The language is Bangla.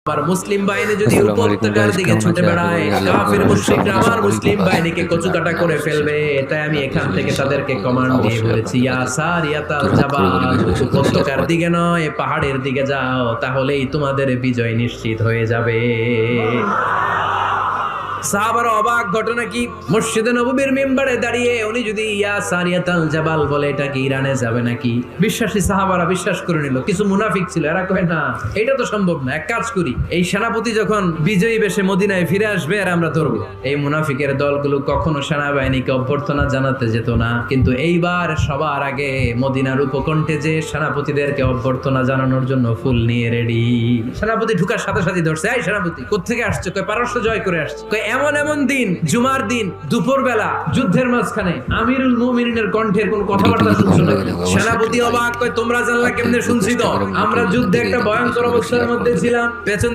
আমার মুসলিম বাহিনী যদি উপত্যকার দিকে ছুটে বেড়ায়, কাফির মুশরিকরা আমার মুসলিম বাহিনীকে কচুকাটা করে ফেলবে। তাই আমি এখান থেকে তাদেরকে কমান্ড দিয়ে বলেছি, ইয়া সারিয়াতাল জাবাল, উপত্যকার দিকে নয় পাহাড়ের দিকে যাও, তাহলেই তোমাদের বিজয় নিশ্চিত হয়ে যাবে। সাহাবারা অবাক, ঘটনা কি? মসজিদে নববীর মিম্বারে দাঁড়িয়ে উনি যদি ইয়া সারিয়াতাল জাবাল বলে, এটা কি ইরানে যাবে নাকি? বিশ্বাসী সাহাবারা বিশ্বাস করে নিল। কিছু মুনাফিক ছিল, এরা কয় না, এটা তো সম্ভব না। এক কাজ করি, এই সেনাপতি যখন বিজয়ী বেশে মদিনায় ফিরে আসবে আর আমরা ধরবো। এই মুনাফিকের দলগুলো কখনো সেনাবাহিনীকে অভ্যর্থনা জানাতে যেত না, কিন্তু এইবার সবার আগে মদিনার উপকণ্ঠে যে সেনাপতিদেরকে অভ্যর্থনা জানানোর জন্য ফুল নিয়ে রেডি। সেনাপতি ঢুকার সাথে সাথে ধরছে, এই সেনাপতি কোত্থেকে আসছে? কয় পারস্য জয় করে আসছে। কয় এমন এমন দিন, জুমার দিন দুপুর বেলা যুদ্ধের মাঝখানে আমিরুল মুমিনিনের কণ্ঠের কোন কথাবার্তা শুনছো না? সেনাপতি অবাক, কয় তোমরা জানলা কেমনে? শুনছি তো, আমরা যুদ্ধে একটা ভয়ঙ্কর অবস্থার মধ্যে ছিলাম, পেছন